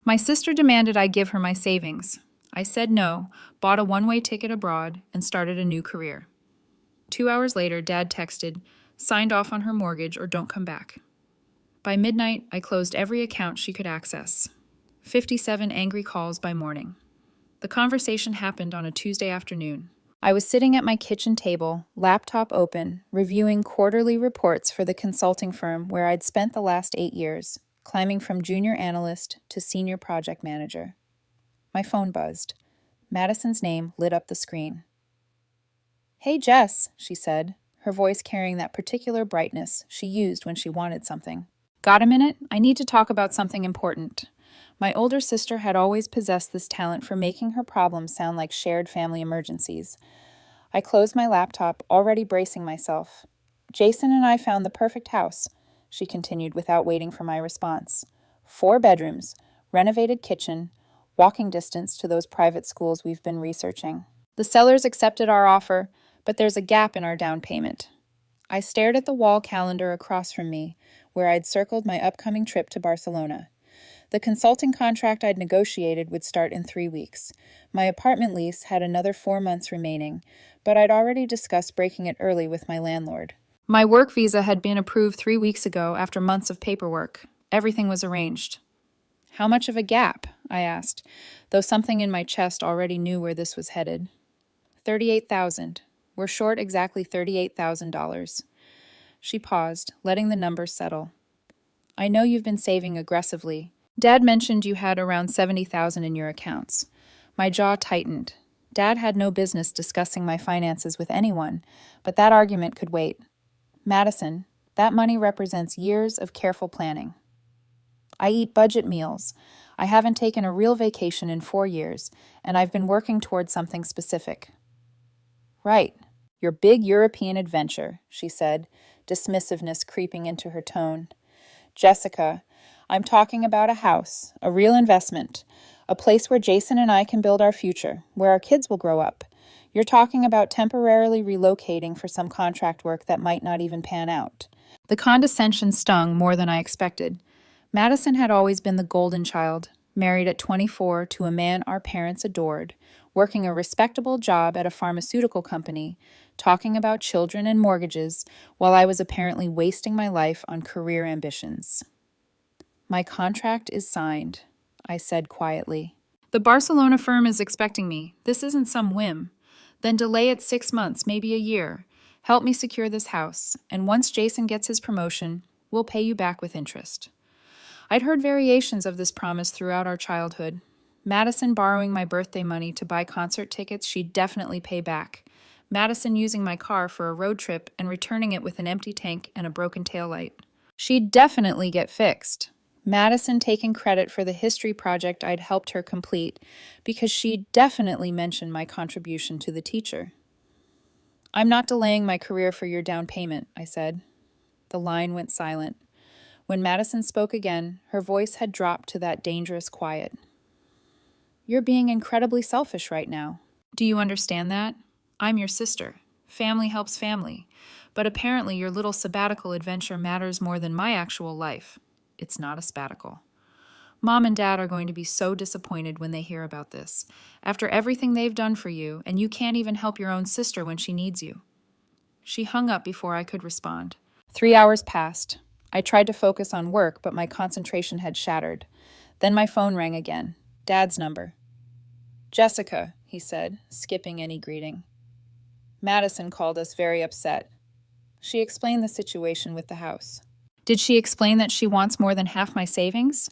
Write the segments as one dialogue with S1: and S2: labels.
S1: My sister demanded I give her my savings. I said no, bought a one-way ticket abroad, and started a new career. 2 hours later, Dad texted, signed off on her mortgage or don't come back. By midnight, I closed every account she could access. 57 angry calls by morning. The conversation happened on a Tuesday afternoon. I was sitting at my kitchen table, laptop open, reviewing quarterly reports for the consulting firm where I'd spent the last 8 years, climbing from junior analyst to senior project manager. My phone buzzed. Madison's name lit up the screen. "Hey, Jess," she said, her voice carrying that particular brightness she used when she wanted something. "Got a minute? I need to talk about something important." My older sister had always possessed this talent for making her problems sound like shared family emergencies. I closed my laptop, already bracing myself. "Jason and I found the perfect house," she continued without waiting for my response. 4 bedrooms, renovated kitchen, walking distance to those private schools we've been researching. The sellers accepted our offer, but there's a gap in our down payment. I stared at the wall calendar across from me, where I'd circled my upcoming trip to Barcelona. The consulting contract I'd negotiated would start in 3 weeks. My apartment lease had another 4 months remaining, but I'd already discussed breaking it early with my landlord. My work visa had been approved 3 weeks ago after months of paperwork. Everything was arranged. "How much of a gap?" I asked, though something in my chest already knew where this was headed. 38,000. We're short exactly $38,000. She paused, letting the numbers settle. "I know you've been saving aggressively. Dad mentioned you had around 70,000 in your accounts." My jaw tightened. Dad had no business discussing my finances with anyone, but that argument could wait. "Madison, that money represents years of careful planning. I eat budget meals. I haven't taken a real vacation in 4 years, and I've been working towards something specific." "Right. Your big European adventure," she said, dismissiveness creeping into her tone. "Jessica, I'm talking about a house, a real investment, a place where Jason and I can build our future, where our kids will grow up. You're talking about temporarily relocating for some contract work that might not even pan out." The condescension stung more than I expected. Madison had always been the golden child, married at 24 to a man our parents adored, working a respectable job at a pharmaceutical company, talking about children and mortgages, while I was apparently wasting my life on career ambitions. "My contract is signed," I said quietly. "The Barcelona firm is expecting me. This isn't some whim. Then delay it 6 months, maybe a year. Help me secure this house, and once Jason gets his promotion, we'll pay you back with interest." I'd heard variations of this promise throughout our childhood. Madison borrowing my birthday money to buy concert tickets she'd definitely pay back. Madison using my car for a road trip and returning it with an empty tank and a broken taillight. She'd definitely get fixed. Madison taking credit for the history project I'd helped her complete, because she'd definitely mentioned my contribution to the teacher. "I'm not delaying my career for your down payment," I said. The line went silent. When Madison spoke again, her voice had dropped to that dangerous quiet. "You're being incredibly selfish right now. Do you understand that? I'm your sister. Family helps family. But apparently your little sabbatical adventure matters more than my actual life. It's not a sabbatical. Mom and Dad are going to be so disappointed when they hear about this, after everything they've done for you, and you can't even help your own sister when she needs you." She hung up before I could respond. 3 hours passed. I tried to focus on work, but my concentration had shattered. Then my phone rang again. Dad's number. "Jessica," he said, skipping any greeting. "Madison called us very upset. She explained the situation with the house." "Did she explain that she wants more than half my savings?"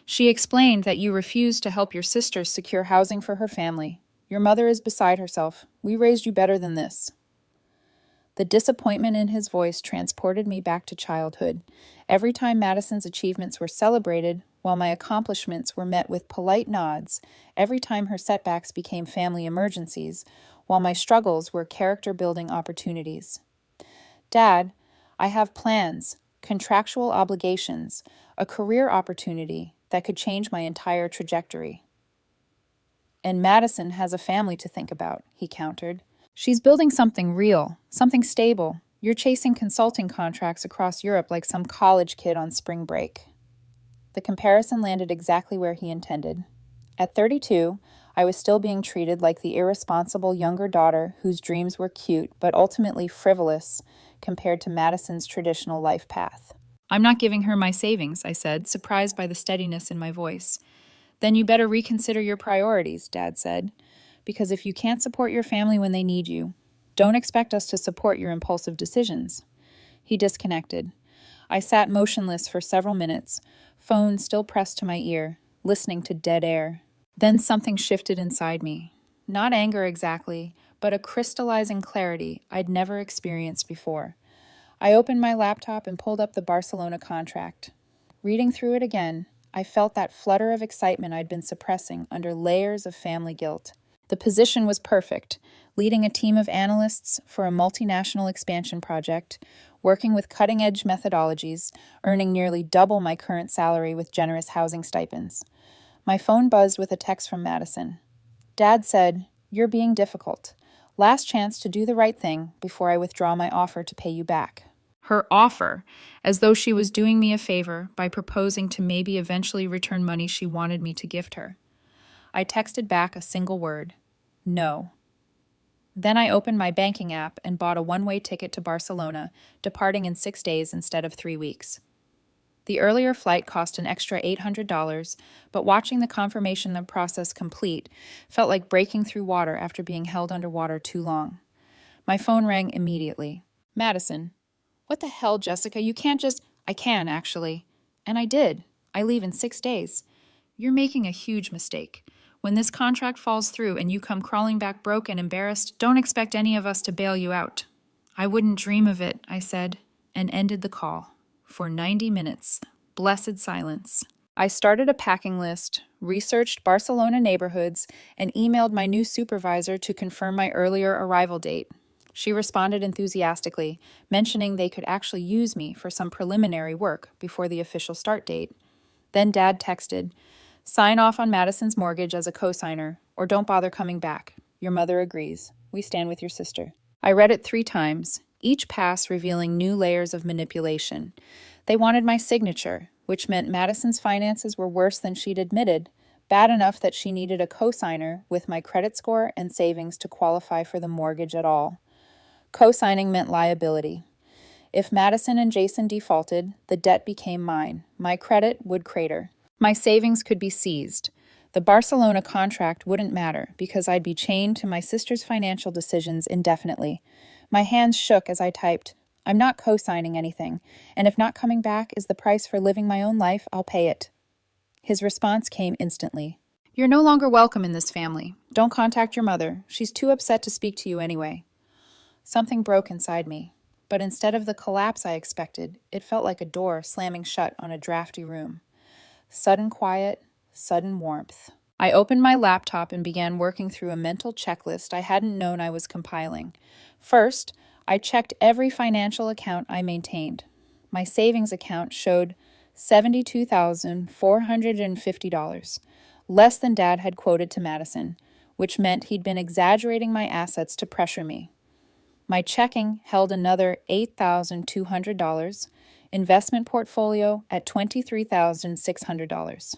S1: "She explained that you refused to help your sister secure housing for her family. Your mother is beside herself. We raised you better than this." The disappointment in his voice transported me back to childhood. Every time Madison's achievements were celebrated, while my accomplishments were met with polite nods, every time her setbacks became family emergencies, while my struggles were character-building opportunities. "Dad, I have plans, contractual obligations, a career opportunity that could change my entire trajectory." "And Madison has a family to think about," he countered. "She's building something real, something stable. You're chasing consulting contracts across Europe like some college kid on spring break." The comparison landed exactly where he intended. At 32, I was still being treated like the irresponsible younger daughter whose dreams were cute but ultimately frivolous compared to Madison's traditional life path. "I'm not giving her my savings," I said, surprised by the steadiness in my voice. "Then you better reconsider your priorities," Dad said, "because if you can't support your family when they need you, don't expect us to support your impulsive decisions." He disconnected. I sat motionless for several minutes, phone still pressed to my ear, listening to dead air. Then something shifted inside me. Not anger exactly, but a crystallizing clarity I'd never experienced before. I opened my laptop and pulled up the Barcelona contract. Reading through it again, I felt that flutter of excitement I'd been suppressing under layers of family guilt. The position was perfect, leading a team of analysts for a multinational expansion project, working with cutting-edge methodologies, earning nearly double my current salary with generous housing stipends. My phone buzzed with a text from Madison. Dad said, "You're being difficult. Last chance to do the right thing before I withdraw my offer to pay you back." Her offer, as though she was doing me a favor by proposing to maybe eventually return money she wanted me to gift her. I texted back a single word: no. Then I opened my banking app and bought a one-way ticket to Barcelona, departing in 6 days instead of 3 weeks. The earlier flight cost an extra $800, but watching the confirmation process complete felt like breaking through water after being held underwater too long. My phone rang immediately. "Madison." "What the hell, Jessica? You can't just—" "I can, actually." And I did. I leave in 6 days. "You're making a huge mistake. When this contract falls through and you come crawling back broke and embarrassed, don't expect any of us to bail you out." "I wouldn't dream of it," I said, and ended the call. For 90 minutes. Blessed silence. I started a packing list, researched Barcelona neighborhoods, and emailed my new supervisor to confirm my earlier arrival date. She responded enthusiastically, mentioning they could actually use me for some preliminary work before the official start date. Then Dad texted, "Sign off on Madison's mortgage as a cosigner, or don't bother coming back. Your mother agrees. We stand with your sister." I read it 3 times, each pass revealing new layers of manipulation. They wanted my signature, which meant Madison's finances were worse than she'd admitted, bad enough that she needed a cosigner with my credit score and savings to qualify for the mortgage at all. Co-signing meant liability. If Madison and Jason defaulted, the debt became mine. My credit would crater. My savings could be seized. The Barcelona contract wouldn't matter because I'd be chained to my sister's financial decisions indefinitely. My hands shook as I typed, "I'm not co-signing anything, and if not coming back is the price for living my own life, I'll pay it." His response came instantly. "You're no longer welcome in this family. Don't contact your mother. She's too upset to speak to you anyway." Something broke inside me, but instead of the collapse I expected, it felt like a door slamming shut on a drafty room. Sudden quiet, sudden warmth. I opened my laptop and began working through a mental checklist I hadn't known I was compiling. First, I checked every financial account I maintained. My savings account showed $72,450, less than Dad had quoted to Madison, which meant he'd been exaggerating my assets to pressure me. My checking held another $8,200, investment portfolio at $23,600.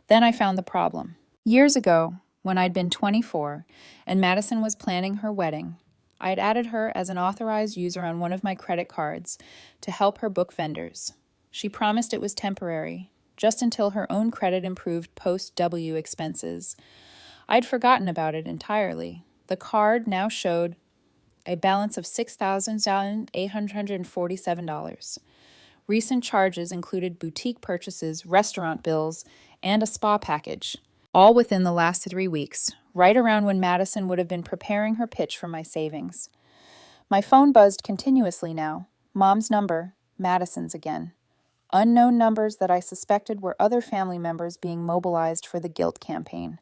S1: Then I found the problem. Years ago, when I'd been 24 and Madison was planning her wedding, I'd added her as an authorized user on one of my credit cards to help her book vendors. She promised it was temporary, just until her own credit improved post-W expenses. I'd forgotten about it entirely. The card now showed a balance of $6,847. Recent charges included boutique purchases, restaurant bills, and a spa package, all within the last 3 weeks, right around when Madison would have been preparing her pitch for my savings. My phone buzzed continuously now. Mom's number, Madison's again. Unknown numbers that I suspected were other family members being mobilized for the guilt campaign.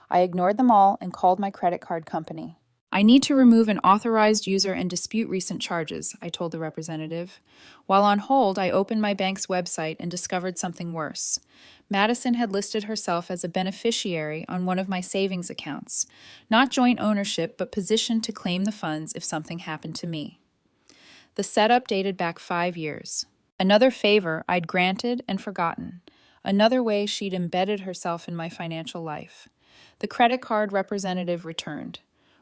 S1: I ignored them all and called my credit card company. "I need to remove an authorized user and dispute recent charges," I told the representative. While on hold, I opened my bank's website and discovered something worse. Madison had listed herself as a beneficiary on one of my savings accounts. Not joint ownership, but positioned to claim the funds if something happened to me. The setup dated back 5 years. Another favor I'd granted and forgotten. Another way she'd embedded herself in my financial life. The credit card representative returned.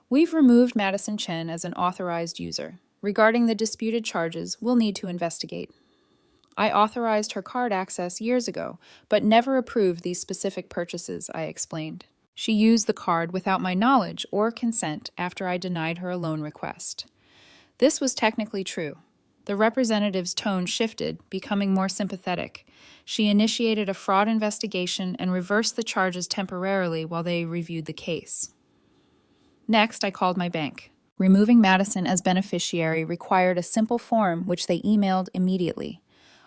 S1: We've removed Madison Chen as an authorized user. Regarding the disputed charges, we'll need to investigate. I authorized her card access years ago, but never approved these specific purchases, I explained. She used the card without my knowledge or consent after I denied her a loan request. This was technically true. The representative's tone shifted, becoming more sympathetic. She initiated a fraud investigation and reversed the charges temporarily while they reviewed the case. Next, I called my bank. Removing Madison as beneficiary required a simple form which they emailed immediately.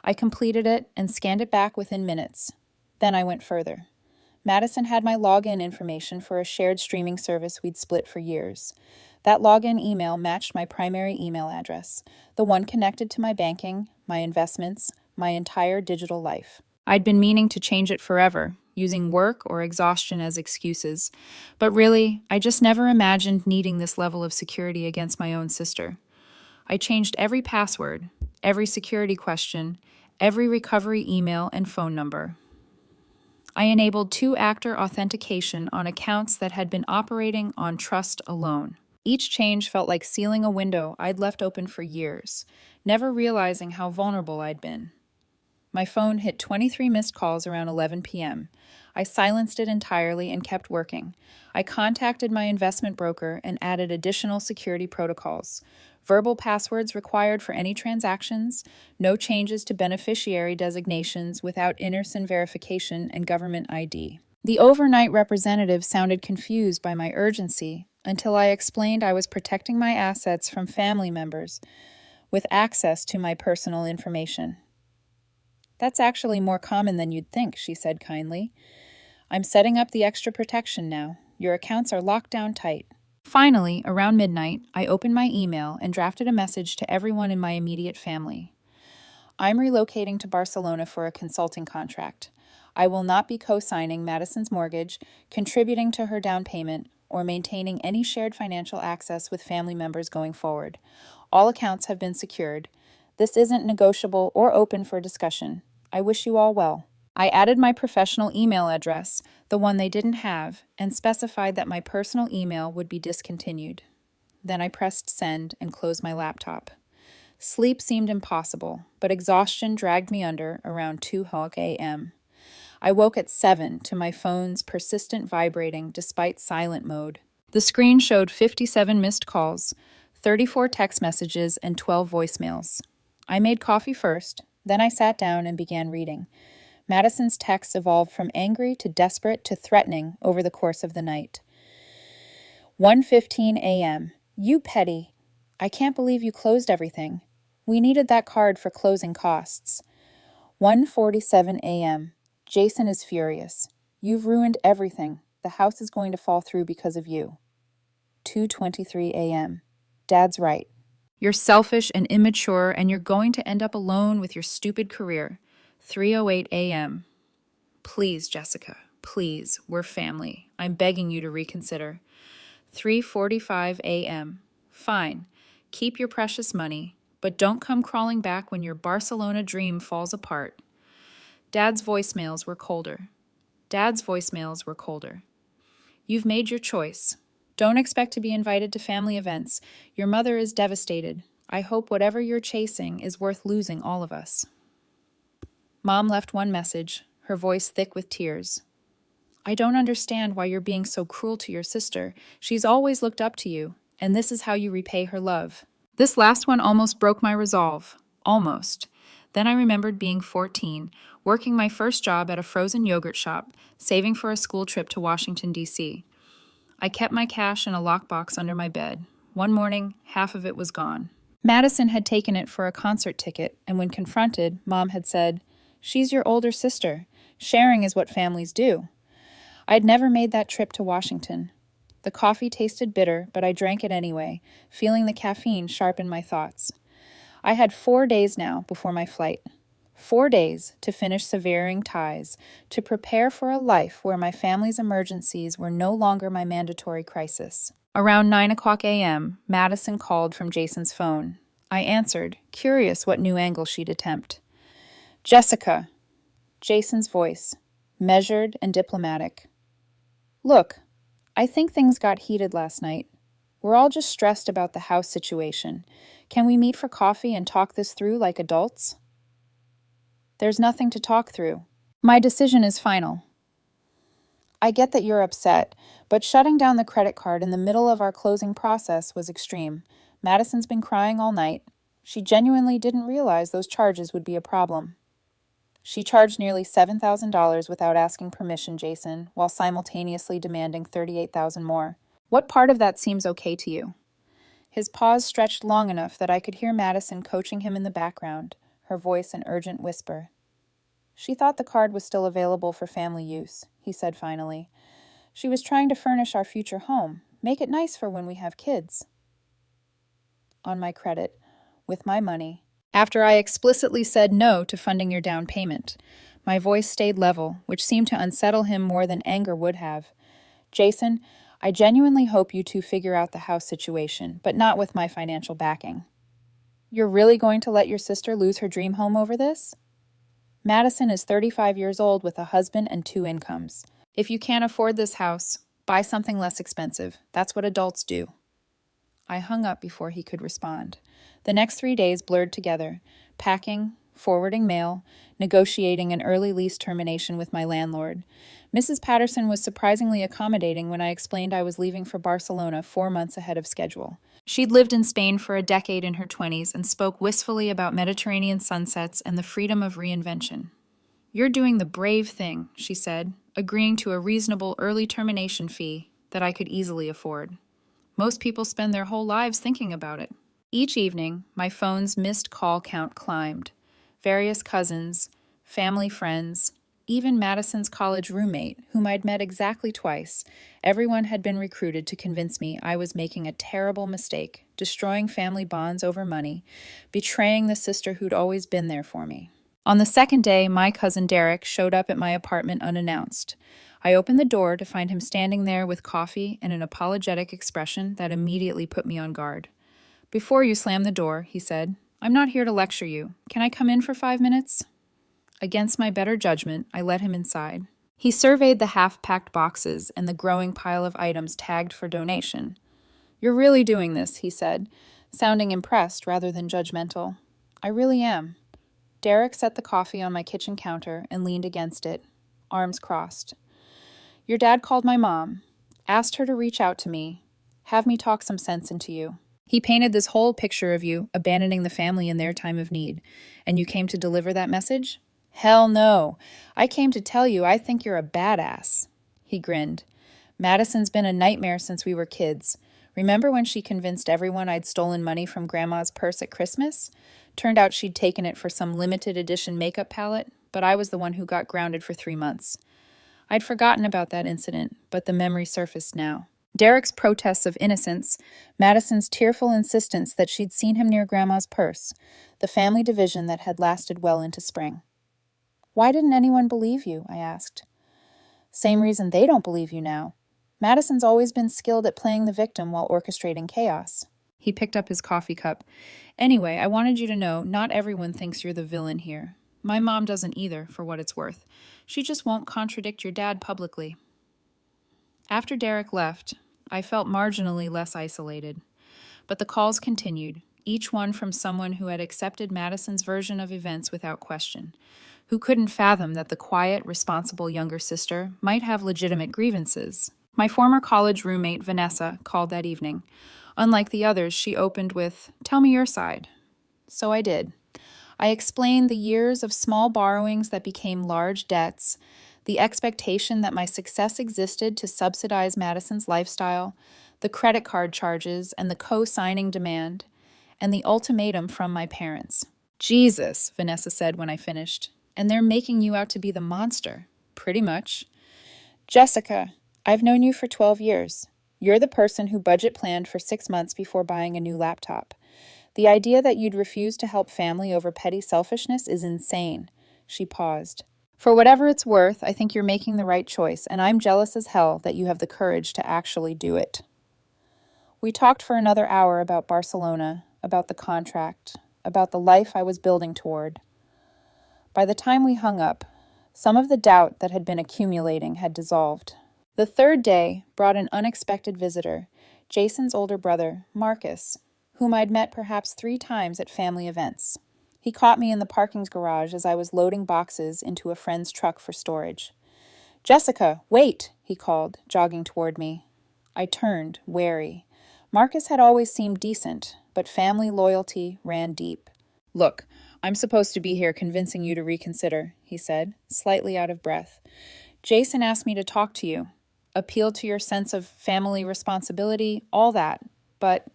S1: I completed it and scanned it back within minutes. Then I went further. Madison had my login information for a shared streaming service we'd split for years. That login email matched my primary email address, the one connected to my banking, my investments, my entire digital life. I'd been meaning to change it forever, using work or exhaustion as excuses, but really, I just never imagined needing this level of security against my own sister. I changed every password, every security question, every recovery email and phone number. I enabled two-factor authentication on accounts that had been operating on trust alone. Each change felt like sealing a window I'd left open for years, never realizing how vulnerable I'd been. My phone hit 23 missed calls around 11 p.m. I silenced it entirely and kept working. I contacted my investment broker and added additional security protocols. Verbal passwords required for any transactions, no changes to beneficiary designations without in-person verification and government ID. The overnight representative sounded confused by my urgency until I explained I was protecting my assets from family members with access to my personal information. That's actually more common than you'd think, she said kindly. I'm setting up the extra protection now. Your accounts are locked down tight. Finally, around midnight, I opened my email and drafted a message to everyone in my immediate family. I'm relocating to Barcelona for a consulting contract. I will not be co-signing Madison's mortgage, contributing to her down payment, or maintaining any shared financial access with family members going forward. All accounts have been secured. This isn't negotiable or open for discussion. I wish you all well. I added my professional email address, the one they didn't have, and specified that my personal email would be discontinued. Then I pressed send and closed my laptop. Sleep seemed impossible, but exhaustion dragged me under around 2 a.m. I woke at 7 to my phone's persistent vibrating despite silent mode. The screen showed 57 missed calls, 34 text messages, and 12 voicemails. I made coffee first, then I sat down and began reading. Madison's texts evolved from angry to desperate to threatening over the course of the night. 1:15 a.m. You petty. I can't believe you closed everything. We needed that card for closing costs. 1:47 a.m. Jason is furious. You've ruined everything. The house is going to fall through because of you. 2:23 a.m. Dad's right. You're selfish and immature, and you're going to end up alone with your stupid career. 3:08 a.m. Please, Jessica, please, we're family. I'm begging you to reconsider. 3:45 a.m. Fine, keep your precious money, but don't come crawling back when your Barcelona dream falls apart. Dad's voicemails were colder. You've made your choice. Don't expect to be invited to family events. Your mother is devastated. I hope whatever you're chasing is worth losing all of us. Mom left one message, her voice thick with tears. I don't understand why you're being so cruel to your sister. She's always looked up to you, and this is how you repay her love. This last one almost broke my resolve. Almost. Then I remembered being 14, working my first job at a frozen yogurt shop, saving for a school trip to Washington, D.C. I kept my cash in a lockbox under my bed. One morning, half of it was gone. Madison had taken it for a concert ticket, and when confronted, Mom had said, "She's your older sister. Sharing is what families do." I'd never made that trip to Washington. The coffee tasted bitter, but I drank it anyway, feeling the caffeine sharpen my thoughts. I had 4 days now before my flight. 4 days to finish severing ties, to prepare for a life where my family's emergencies were no longer my mandatory crisis. Around 9:00 a.m., Madison called from Jason's phone. I answered, curious what new angle she'd attempt. Jessica. Jason's voice, measured and diplomatic. Look, I think things got heated last night. We're all just stressed about the house situation. Can we meet for coffee and talk this through like adults? There's nothing to talk through. My decision is final. I get that you're upset, but shutting down the credit card in the middle of our closing process was extreme. Madison's been crying all night. She genuinely didn't realize those charges would be a problem. She charged nearly $7,000 without asking permission, Jason, while simultaneously demanding $38,000 more. What part of that seems okay to you? His pause stretched long enough that I could hear Madison coaching him in the background, her voice an urgent whisper. She thought the card was still available for family use, he said finally. She was trying to furnish our future home, make it nice for when we have kids. On my credit, with my money. After I explicitly said no to funding your down payment, my voice stayed level, which seemed to unsettle him more than anger would have. Jason, I genuinely hope you two figure out the house situation, but not with my financial backing. You're really going to let your sister lose her dream home over this? Madison is 35 years old with a husband and 2 incomes. If you can't afford this house, buy something less expensive. That's what adults do. I hung up before he could respond. The next 3 days blurred together, packing, forwarding mail, negotiating an early lease termination with my landlord. Mrs. Patterson was surprisingly accommodating when I explained I was leaving for Barcelona 4 months ahead of schedule. She'd lived in Spain for a decade in her 20s and spoke wistfully about Mediterranean sunsets and the freedom of reinvention. You're doing the brave thing, she said, agreeing to a reasonable early termination fee that I could easily afford. Most people spend their whole lives thinking about it. Each evening, my phone's missed call count climbed. Various cousins, family friends, even Madison's college roommate, whom I'd met exactly twice, everyone had been recruited to convince me I was making a terrible mistake, destroying family bonds over money, betraying the sister who'd always been there for me. On the second day, my cousin Derek showed up at my apartment unannounced. I opened the door to find him standing there with coffee and an apologetic expression that immediately put me on guard. Before you slam the door, he said, I'm not here to lecture you. Can I come in for 5 minutes? Against my better judgment, I let him inside. He surveyed the half-packed boxes and the growing pile of items tagged for donation. You're really doing this, he said, sounding impressed rather than judgmental. I really am. Derek set the coffee on my kitchen counter and leaned against it, arms crossed. Your dad called my mom, asked her to reach out to me, have me talk some sense into you. He painted this whole picture of you abandoning the family in their time of need, and you came to deliver that message? Hell no. I came to tell you I think you're a badass. He grinned. Madison's been a nightmare since we were kids. Remember when she convinced everyone I'd stolen money from Grandma's purse at Christmas? Turned out she'd taken it for some limited edition makeup palette, but I was the one who got grounded for 3 months. I'd forgotten about that incident, but the memory surfaced now. Derek's protests of innocence, Madison's tearful insistence that she'd seen him near Grandma's purse, the family division that had lasted well into spring. Why didn't anyone believe you? I asked. Same reason they don't believe you now. Madison's always been skilled at playing the victim while orchestrating chaos. He picked up his coffee cup. Anyway, I wanted you to know not everyone thinks you're the villain here. My mom doesn't either, for what it's worth. She just won't contradict your dad publicly. After Derek left, I felt marginally less isolated. But the calls continued, each one from someone who had accepted Madison's version of events without question, who couldn't fathom that the quiet, responsible younger sister might have legitimate grievances. My former college roommate, Vanessa, called that evening. Unlike the others, she opened with, "Tell me your side." So I did. I explained the years of small borrowings that became large debts, the expectation that my success existed to subsidize Madison's lifestyle, the credit card charges and the co-signing demand, and the ultimatum from my parents. Jesus, Vanessa said when I finished, and they're making you out to be the monster. Pretty much. Jessica, I've known you for 12 years. You're the person who budget planned for 6 months before buying a new laptop. The idea that you'd refuse to help family over petty selfishness is insane. She paused. For whatever it's worth, I think you're making the right choice, and I'm jealous as hell that you have the courage to actually do it. We talked for another hour about Barcelona, about the contract, about the life I was building toward. By the time we hung up, Some of the doubt that had been accumulating had dissolved. The third day brought an unexpected visitor, Jason's older brother, Marcus, whom I'd met perhaps 3 times at family events. He caught me in the parking garage as I was loading boxes into a friend's truck for storage. "Jessica, wait!" he called, jogging toward me. I turned, wary. Marcus had always seemed decent, but family loyalty ran deep. "Look, I'm supposed to be here convincing you to reconsider," he said, slightly out of breath. "Jason asked me to talk to you, appeal to your sense of family responsibility, all that, but—"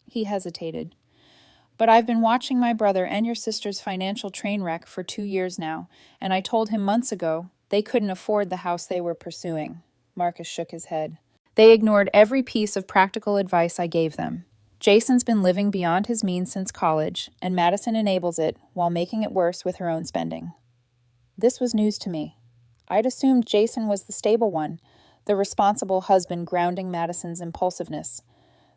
S1: He hesitated. "But I've been watching my brother and your sister's financial train wreck for 2 years now, and I told him months ago they couldn't afford the house they were pursuing." Marcus shook his head. "They ignored every piece of practical advice I gave them. Jason's been living beyond his means since college, and Madison enables it while making it worse with her own spending." This was news to me. I'd assumed Jason was the stable one, the responsible husband grounding Madison's impulsiveness.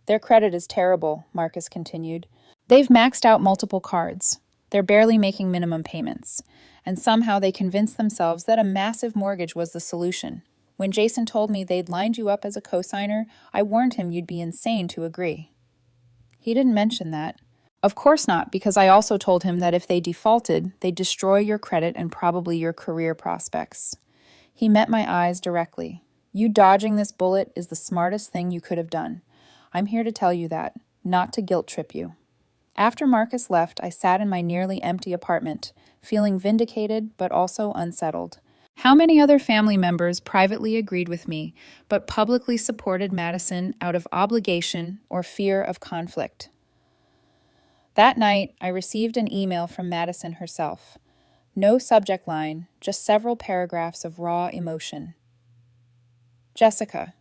S1: "Their credit is terrible," Marcus continued. "They've maxed out multiple cards. They're barely making minimum payments. And somehow they convinced themselves that a massive mortgage was the solution. When Jason told me they'd lined you up as a cosigner, I warned him you'd be insane to agree." He didn't mention that. "Of course not, because I also told him that if they defaulted, they'd destroy your credit and probably your career prospects." He met my eyes directly. "You dodging this bullet is the smartest thing you could have done. I'm here to tell you that, not to guilt trip you." After Marcus left, I sat in my nearly empty apartment, feeling vindicated but also unsettled. How many other family members privately agreed with me, but publicly supported Madison out of obligation or fear of conflict? That night, I received an email from Madison herself. No subject line, just several paragraphs of raw emotion. "Jessica,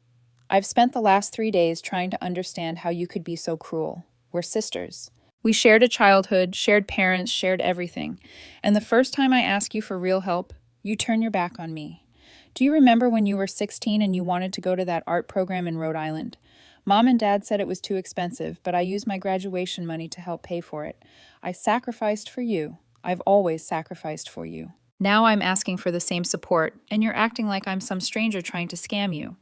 S1: I've spent the last 3 days trying to understand how you could be so cruel. We're sisters. We shared a childhood, shared parents, shared everything. And the first time I ask you for real help, you turn your back on me. Do you remember when you were 16 and you wanted to go to that art program in Rhode Island? Mom and Dad said it was too expensive, but I used my graduation money to help pay for it. I sacrificed for you. I've always sacrificed for you. Now I'm asking for the same support, and you're acting like I'm some stranger trying to scam you.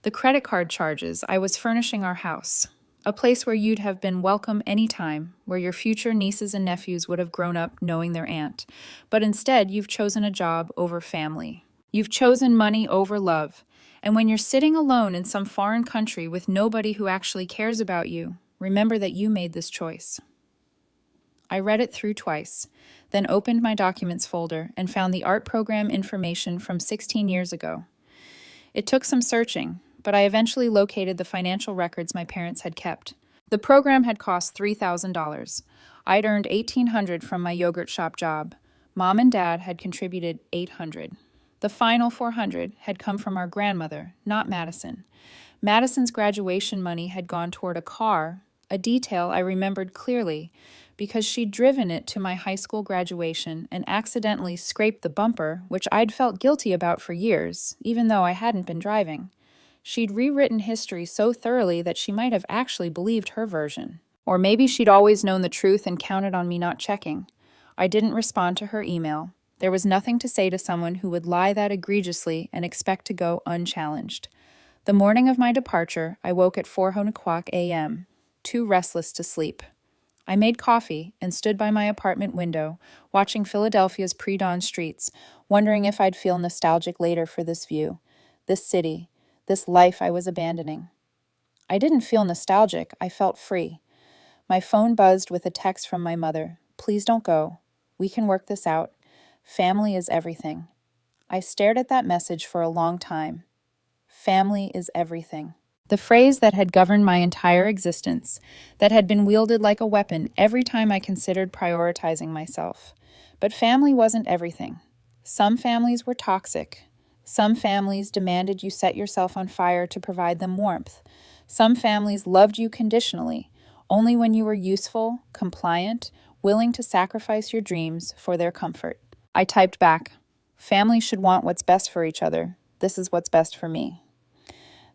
S1: The credit card charges, I was furnishing our house. A place where you'd have been welcome any time, where your future nieces and nephews would have grown up knowing their aunt. But instead, you've chosen a job over family. You've chosen money over love. And when you're sitting alone in some foreign country with nobody who actually cares about you, remember that you made this choice." I read it through twice, then opened my documents folder and found the art program information from 16 years ago. It took some searching, but I eventually located the financial records my parents had kept. The program had cost $3,000. I'd earned $1,800 from my yogurt shop job. Mom and Dad had contributed $800. The final $400 had come from our grandmother, not Madison. Madison's graduation money had gone toward a car, a detail I remembered clearly, because she'd driven it to my high school graduation and accidentally scraped the bumper, which I'd felt guilty about for years, even though I hadn't been driving. She'd rewritten history so thoroughly that she might have actually believed her version. Or maybe she'd always known the truth and counted on me not checking. I didn't respond to her email. There was nothing to say to someone who would lie that egregiously and expect to go unchallenged. The morning of my departure, I woke at 4:00 a.m., too restless to sleep. I made coffee and stood by my apartment window, watching Philadelphia's pre-dawn streets, wondering if I'd feel nostalgic later for this view, this city, this life I was abandoning. I didn't feel nostalgic, I felt free. My phone buzzed with a text from my mother. "Please don't go. We can work this out. Family is everything." I stared at that message for a long time. Family is everything. The phrase that had governed my entire existence, that had been wielded like a weapon every time I considered prioritizing myself. But family wasn't everything. Some families were toxic. Some families demanded you set yourself on fire to provide them warmth. Some families loved you conditionally, only when you were useful, compliant, willing to sacrifice your dreams for their comfort. I typed back, "Families should want what's best for each other. This is what's best for me."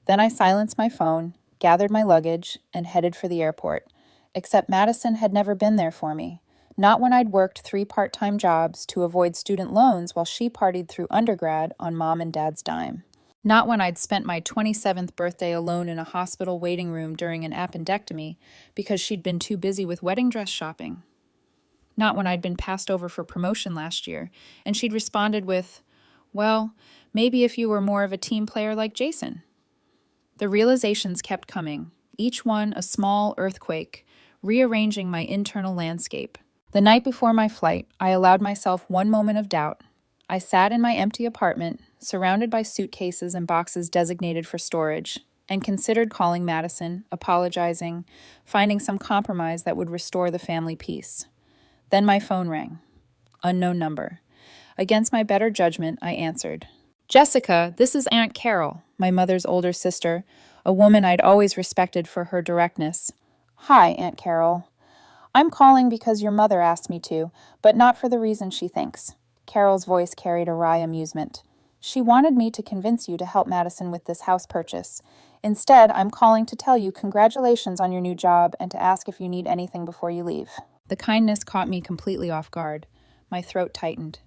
S1: Then I silenced my phone, gathered my luggage, and headed for the airport. Except Madison had never been there for me. Not when I'd worked 3 part-time jobs to avoid student loans while she partied through undergrad on mom and dad's dime. Not when I'd spent my 27th birthday alone in a hospital waiting room during an appendectomy because she'd been too busy with wedding dress shopping. Not when I'd been passed over for promotion last year and she'd responded with, "Well, maybe if you were more of a team player like Jason." The realizations kept coming, each one a small earthquake, rearranging my internal landscape. The night before my flight, I allowed myself one moment of doubt. I sat in my empty apartment, surrounded by suitcases and boxes designated for storage, and considered calling Madison, apologizing, finding some compromise that would restore the family peace. Then my phone rang. Unknown number. Against my better judgment, I answered. "Jessica, this is Aunt Carol, my mother's older sister, a woman I'd always respected for her directness." "Hi, Aunt Carol. I'm calling because your mother asked me to, but not for the reason she thinks." Carol's voice carried a wry amusement. "She wanted me to convince you to help Madison with this house purchase. Instead, I'm calling to tell you congratulations on your new job and to ask if you need anything before you leave." The kindness caught me completely off guard. My throat tightened.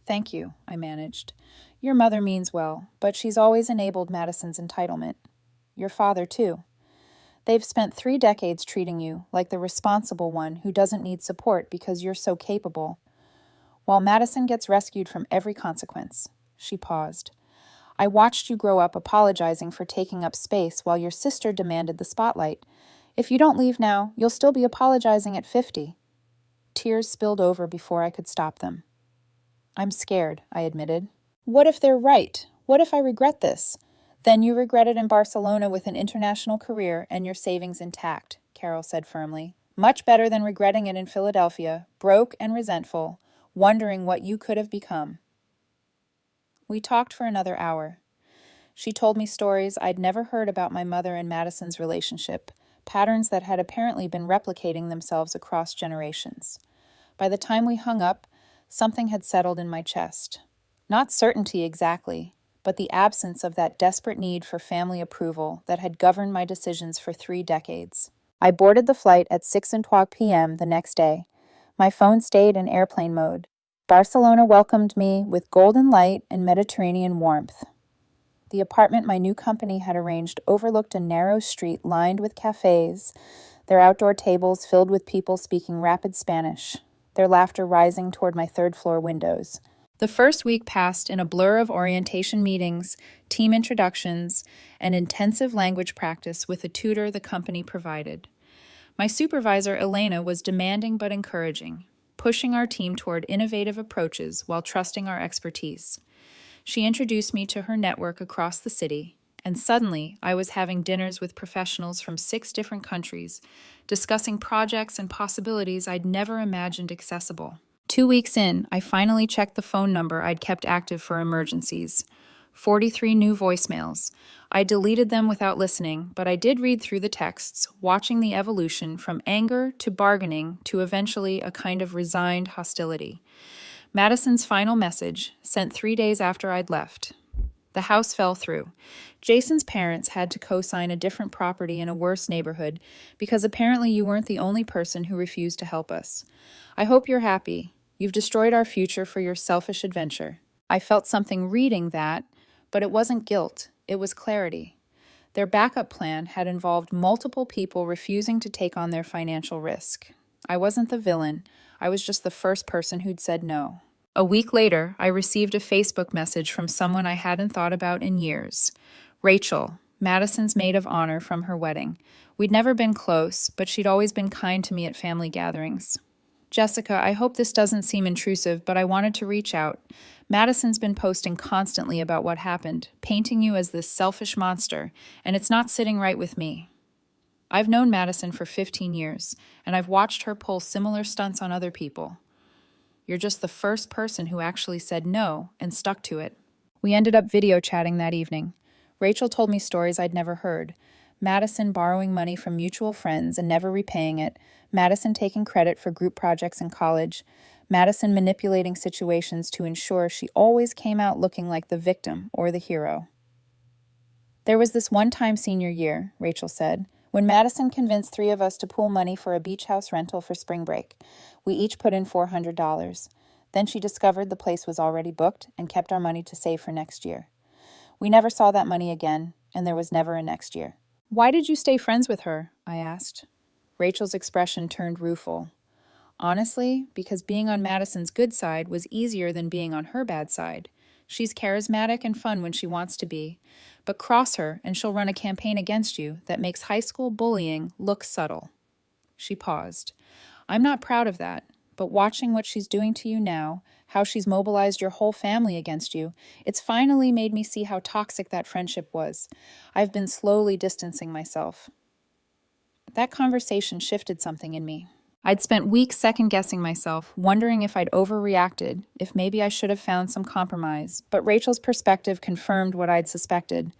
S1: "Thank you," I managed. "Your mother means well, but she's always enabled Madison's entitlement. Your father, too. They've spent 3 decades treating you like the responsible one who doesn't need support because you're so capable. While Madison gets rescued from every consequence." She paused. "I watched you grow up apologizing for taking up space while your sister demanded the spotlight. If you don't leave now, you'll still be apologizing at 50. Tears spilled over before I could stop them. "I'm scared," I admitted. "What if they're right? What if I regret this?" "Then you regret it in Barcelona with an international career and your savings intact," Carol said firmly. "Much better than regretting it in Philadelphia, broke and resentful, wondering what you could have become." We talked for another hour. She told me stories I'd never heard about my mother and Madison's relationship, patterns that had apparently been replicating themselves across generations. By the time we hung up, something had settled in my chest. Not certainty exactly, but the absence of that desperate need for family approval that had governed my decisions for 3 decades. I boarded the flight at 6:20 p.m. the next day. My phone stayed in airplane mode. Barcelona welcomed me with golden light and Mediterranean warmth. The apartment my new company had arranged overlooked a narrow street lined with cafes, their outdoor tables filled with people speaking rapid Spanish, their laughter rising toward my third-floor windows. The first week passed in a blur of orientation meetings, team introductions, and intensive language practice with a tutor the company provided. My supervisor, Elena, was demanding but encouraging, pushing our team toward innovative approaches while trusting our expertise. She introduced me to her network across the city, and suddenly I was having dinners with professionals from 6 different countries, discussing projects and possibilities I'd never imagined accessible. 2 weeks in, I finally checked the phone number I'd kept active for emergencies. 43 new voicemails. I deleted them without listening, but I did read through the texts, watching the evolution from anger to bargaining to eventually a kind of resigned hostility. Madison's final message, sent 3 days after I'd left. The house fell through. Jason's parents had to co-sign a different property in a worse neighborhood because apparently you weren't the only person who refused to help us. I hope you're happy. You've destroyed our future for your selfish adventure. I felt something reading that, but it wasn't guilt, it was clarity. Their backup plan had involved multiple people refusing to take on their financial risk. I wasn't the villain, I was just the first person who'd said no. A week later, I received a Facebook message from someone I hadn't thought about in years. Rachel, Madison's maid of honor from her wedding. We'd never been close, but she'd always been kind to me at family gatherings. "Jessica, I hope this doesn't seem intrusive, but I wanted to reach out. Madison's been posting constantly about what happened, painting you as this selfish monster, and it's not sitting right with me. I've known Madison for 15 years, and I've watched her pull similar stunts on other people. You're just the first person who actually said no and stuck to it." We ended up video chatting that evening. Rachel told me stories I'd never heard. Madison borrowing money from mutual friends and never repaying it, Madison taking credit for group projects in college, Madison manipulating situations to ensure she always came out looking like the victim or the hero. "There was this one time senior year," Rachel said, "when Madison convinced 3 of us to pool money for a beach house rental for spring break.
S2: We each put in $400. Then she discovered the place was already booked and kept our money to save for next year. We never saw that money again, and there was never a next year.
S1: Why did you stay friends with her? I asked. Rachel's expression turned rueful. Honestly, because being on Madison's good side was easier than being on her bad side. She's charismatic and fun when she wants to be, but cross her and she'll run a campaign against you that makes high school bullying look subtle. She paused. I'm not proud of that, but watching what she's doing to you now, how she's mobilized your whole family against you, it's finally made me see how toxic that friendship was. I've been slowly distancing myself. That conversation shifted something in me. I'd spent weeks second-guessing myself, wondering if I'd overreacted, if maybe I should have found some compromise, but Rachel's perspective confirmed what I'd suspected.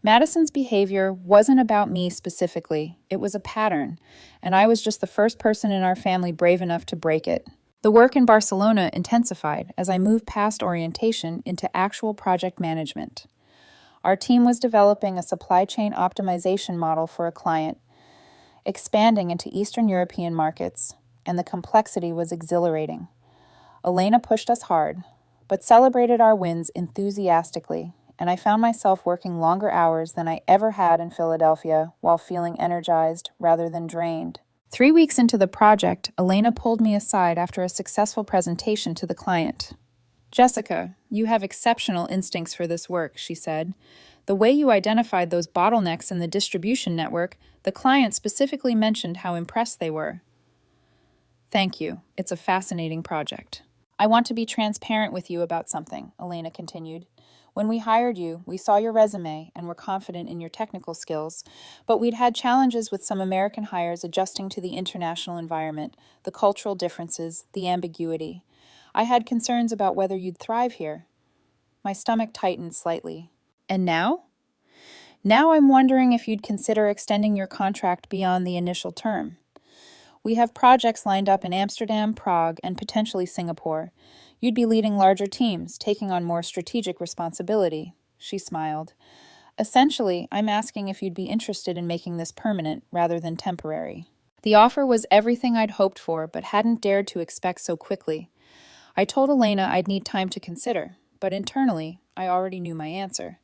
S1: Madison's behavior wasn't about me specifically. It was a pattern, and I was just the first person in our family brave enough to break it. The work in Barcelona intensified as I moved past orientation into actual project management. Our team was developing a supply chain optimization model for a client, expanding into Eastern European markets, and the complexity was exhilarating. Elena pushed us hard, but celebrated our wins enthusiastically, and I found myself working longer hours than I ever had in Philadelphia while feeling energized rather than drained. 3 weeks into the project, Elena pulled me aside after a successful presentation to the client. Jessica, you have exceptional instincts for this work, she said. The way you identified those bottlenecks in the distribution network, the client specifically mentioned how impressed they were. Thank you. It's a fascinating project. I want to be transparent with you about something, Elena continued. When we hired you, we saw your resume and were confident in your technical skills, but we'd had challenges with some American hires adjusting to the international environment, the cultural differences, the ambiguity. I had concerns about whether you'd thrive here. My stomach tightened slightly. And now? Now I'm wondering if you'd consider extending your contract beyond the initial term. We have projects lined up in Amsterdam, Prague, and potentially Singapore. You'd be leading larger teams, taking on more strategic responsibility. She smiled. Essentially, I'm asking if you'd be interested in making this permanent rather than temporary. The offer was everything I'd hoped for, but hadn't dared to expect so quickly. I told Elena I'd need time to consider, but internally, I already knew my answer.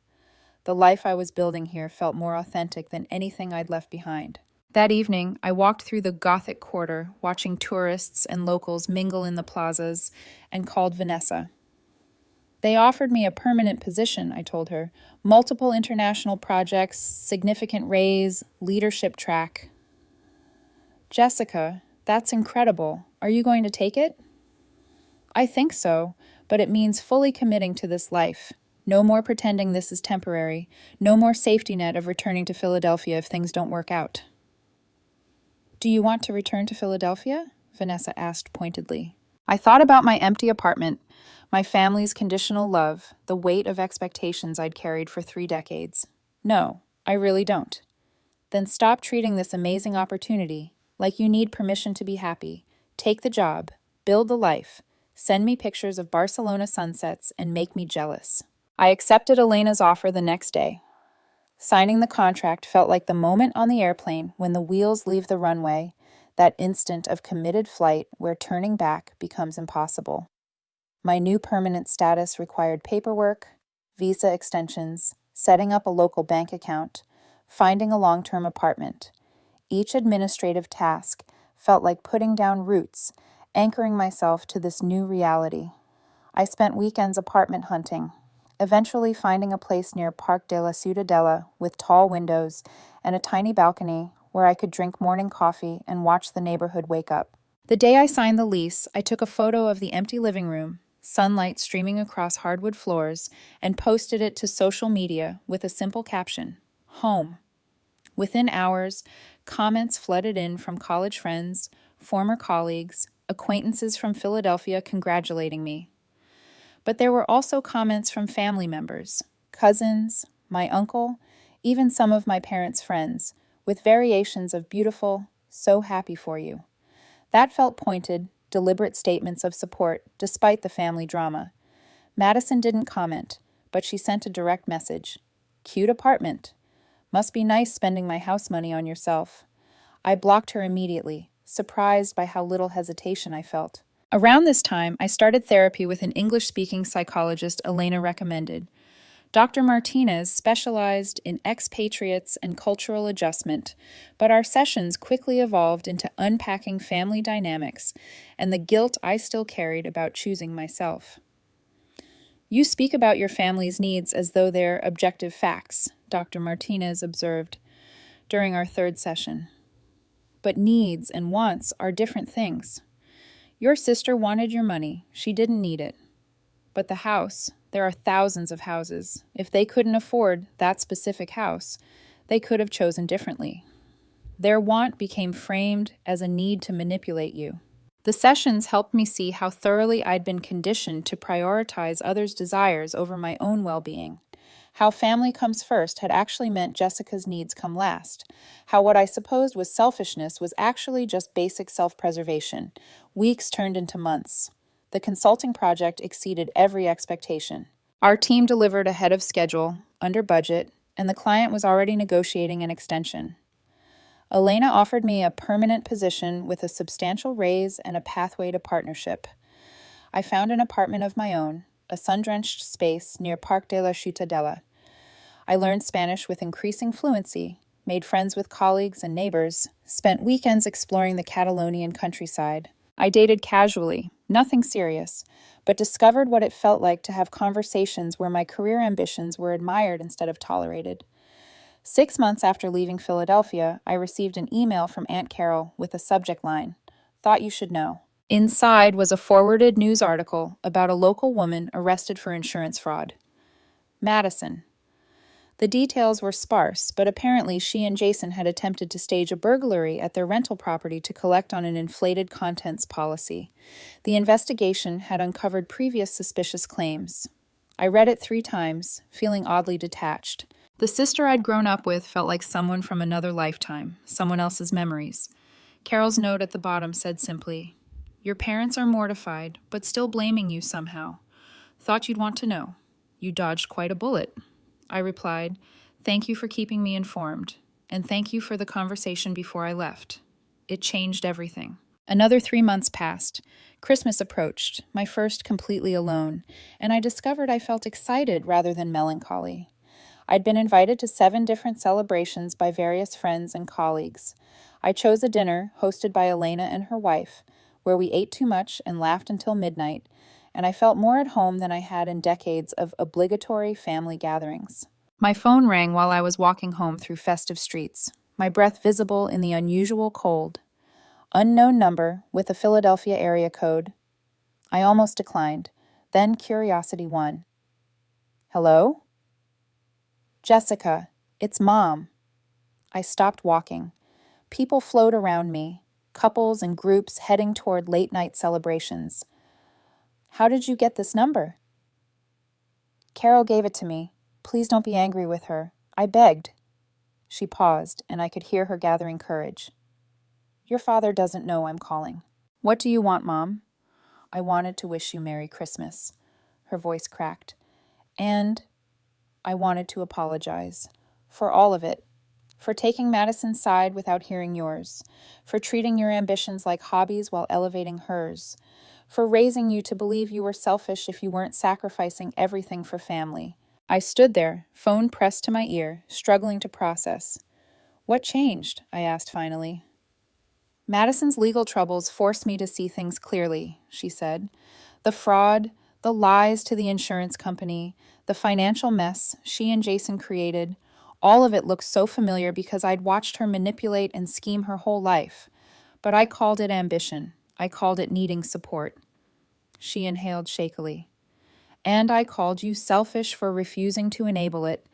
S1: The life I was building here felt more authentic than anything I'd left behind. That evening, I walked through the Gothic Quarter, watching tourists and locals mingle in the plazas, and called Vanessa. They offered me a permanent position, I told her. Multiple international projects, significant raise, leadership track. Jessica, that's incredible. Are you going to take it? I think so, but it means fully committing to this life. No more pretending this is temporary. No more safety net of returning to Philadelphia if things don't work out. Do you want to return to Philadelphia? Vanessa asked pointedly. I thought about my empty apartment, my family's conditional love, the weight of expectations I'd carried for 3 decades. No, I really don't. Then stop treating this amazing opportunity like you need permission to be happy. Take the job, build the life, send me pictures of Barcelona sunsets, and make me jealous. I accepted Elena's offer the next day. Signing the contract felt like the moment on the airplane when the wheels leave the runway, that instant of committed flight where turning back becomes impossible. My new permanent status required paperwork, visa extensions, setting up a local bank account, finding a long-term apartment. Each administrative task felt like putting down roots, anchoring myself to this new reality. I spent weekends apartment hunting, eventually finding a place near Park de la Ciudadela with tall windows and a tiny balcony where I could drink morning coffee and watch the neighborhood wake up. The day I signed the lease, I took a photo of the empty living room, sunlight streaming across hardwood floors, and posted it to social media with a simple caption, "Home." Within hours, comments flooded in from college friends, former colleagues, acquaintances from Philadelphia congratulating me. But there were also comments from family members, cousins, my uncle, even some of my parents' friends, with variations of beautiful, "so happy for you." That felt pointed, deliberate statements of support despite the family drama. Madison didn't comment, but she sent a direct message. "Cute apartment. Must be nice spending my house money on yourself." I blocked her immediately,
S2: surprised by how little hesitation I felt.
S1: Around this time, I started therapy with an English-speaking psychologist Elena recommended. Dr. Martinez specialized in expatriates and cultural adjustment, but our sessions quickly evolved into unpacking family dynamics and the guilt I still carried about choosing myself. You speak about your family's needs as though they're objective facts, Dr. Martinez observed during our third session. But needs and wants are different things. Your sister wanted your money. She didn't need it. But the house, there are thousands of houses. If they couldn't afford that specific house, they could have chosen differently. Their want became framed as a need to manipulate you. The sessions helped me see how thoroughly I'd been conditioned to prioritize others' desires over my own well-being. How family comes first had actually meant Jessica's needs come last. How what I supposed was selfishness was actually just basic self-preservation. Weeks turned into months. The consulting project exceeded every expectation. Our team delivered ahead of schedule, under budget, and the client was already negotiating an extension. Elena offered me a permanent position with a substantial raise and a pathway to partnership. I found an apartment of my own, a sun-drenched space near Parc de la Ciutadella. I learned Spanish with increasing fluency, made friends with colleagues and neighbors, spent weekends exploring the Catalonian countryside. I dated casually, nothing serious, but discovered what it felt like to have conversations where my career ambitions were admired instead of tolerated. 6 months after leaving Philadelphia, I received an email from Aunt Carol with a subject line, "Thought you should know." Inside was a forwarded news article about a local woman arrested for insurance fraud. Madison. The details were sparse, but apparently she and Jason had attempted to stage a burglary at their rental property to collect on an inflated contents policy. The investigation had uncovered previous suspicious claims. I read it 3 times, feeling oddly detached. The sister I'd grown up with felt like someone from another lifetime, someone else's memories. Carol's note at the bottom said simply, "Your parents are mortified, but still blaming you somehow. Thought you'd want to know. You dodged quite a bullet." I replied, "Thank you for keeping me informed, and thank you for the conversation before I left. It changed everything." Another 3 months passed. Christmas approached, my first completely alone, and I discovered I felt excited rather than melancholy. I'd been invited to 7 different celebrations by various friends and colleagues. I chose a dinner hosted by Elena and her wife, where we ate too much and laughed until midnight, and I felt more at home than I had in decades of obligatory family gatherings. My phone rang while I was walking home through festive streets, my breath visible in the unusual cold. Unknown number with a Philadelphia area code. I almost declined. Then curiosity won. "Hello?" "Jessica, it's Mom." I stopped walking. People flowed around me, couples and groups heading toward late-night celebrations. "How did you get this number?" "Carol gave it to me. Please don't be angry with her. I begged." She paused, and I could hear her gathering courage. "Your father doesn't know I'm calling." "What do you want, Mom?" "I wanted to wish you Merry Christmas." Her voice cracked. "And I wanted to apologize. For all of it. For taking Madison's side without hearing yours. For treating your ambitions like hobbies while elevating hers. For raising you to believe you were selfish if you weren't sacrificing everything for family." I stood there, phone pressed to my ear, struggling to process. "What changed?" I asked finally. "Madison's legal troubles forced me to see things clearly," she said. "The fraud, the lies to the insurance company, the financial mess she and Jason created, all of it looked so familiar because I'd watched her manipulate and scheme her whole life. But I called it ambition. I called it needing support." She inhaled shakily. "And I called you selfish for refusing to enable it.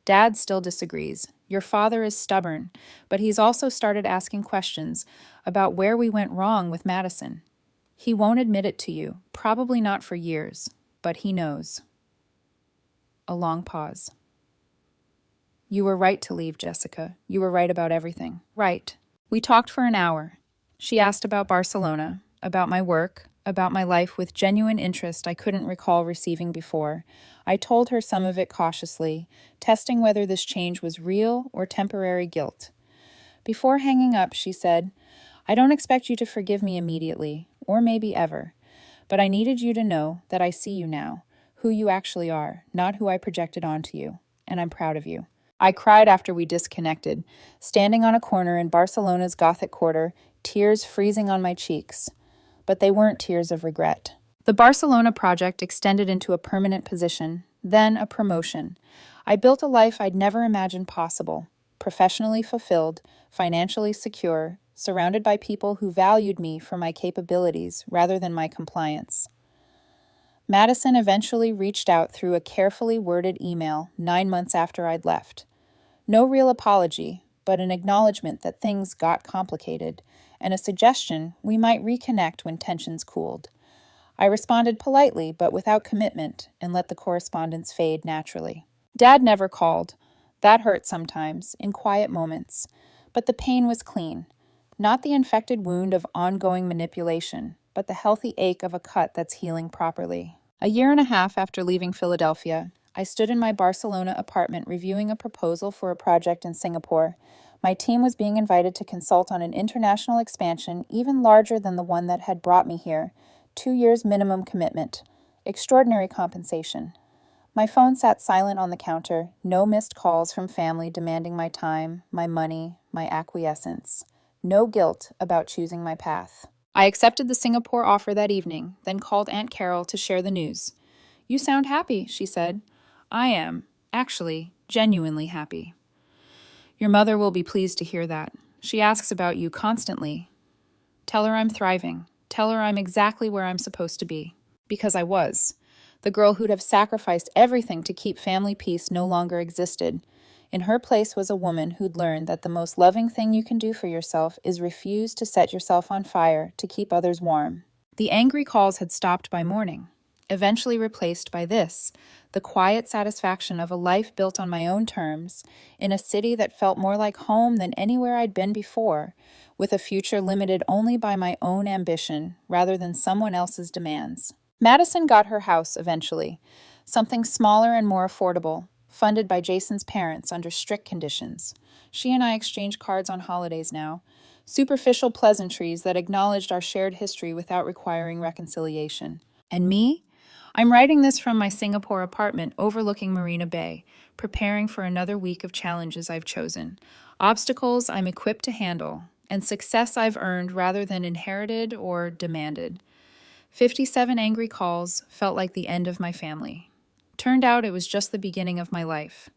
S1: Dad still disagrees. Your father is stubborn, but he's also started asking questions about where we went wrong with Madison. He won't admit it to you, probably not for years, but he knows." A long pause. "You were right to leave, Jessica. You were right about everything." "Right." We talked for an hour. She asked about Barcelona, about my work, about my life with genuine interest I couldn't recall receiving before. I told her some of it cautiously, testing whether this change was real or temporary guilt. Before hanging up, she said,
S2: I don't expect you to forgive me immediately, or maybe ever, but I needed you to know that I see you now, who you actually are, not who I projected onto you, and I'm proud of you. I cried after we disconnected, standing on a corner in Barcelona's Gothic quarter, tears freezing on my cheeks. But they weren't tears of regret. The Barcelona project extended into a permanent position, then a promotion. I built a life I'd never imagined possible, professionally fulfilled, financially secure, surrounded by people who valued me for my capabilities rather than my compliance. Madison eventually reached out through a carefully worded email 9 months after I'd left. No real apology, but an acknowledgement that things got complicated, and a suggestion we might reconnect when tensions cooled. I responded politely, but without commitment, and let the correspondence fade naturally. Dad never called. That hurt sometimes, in quiet moments. But the pain was clean. Not the infected wound of ongoing manipulation, but the healthy ache of a cut that's healing properly. A year and a half after leaving Philadelphia, I stood in my Barcelona apartment reviewing a proposal for a project in Singapore. My team was being invited to consult on an international expansion even larger than the one that had brought me here. 2 years minimum commitment. Extraordinary compensation. My phone sat silent on the counter, no missed calls from family demanding my time, my money, my acquiescence. No guilt about choosing my path. I accepted the Singapore offer that evening, then called Aunt Carol to share the news. "You sound happy," she said. "I am, actually, genuinely happy." "Your mother will be pleased to hear that. She asks about you constantly." "Tell her I'm thriving. Tell her I'm exactly where I'm supposed to be." Because I was. The girl who'd have sacrificed everything to keep family peace no longer existed. In her place was a woman who'd learned that the most loving thing you can do for yourself is refuse to set yourself on fire to keep others warm. The angry calls had stopped by morning, eventually replaced by this, the quiet satisfaction of a life built on my own terms, in a city that felt more like home than anywhere I'd been before, with a future limited only by my own ambition rather than someone else's demands. Madison got her house eventually, something smaller and more affordable, funded by Jason's parents under strict conditions. She and I exchanged cards on holidays now, superficial pleasantries that acknowledged our shared history without requiring reconciliation. And me? I'm writing this from my Singapore apartment overlooking Marina Bay, preparing for another week of challenges I've chosen, obstacles I'm equipped to handle, and success I've earned rather than inherited or demanded. 57 angry calls felt like the end of my family. Turned out it was just the beginning of my life.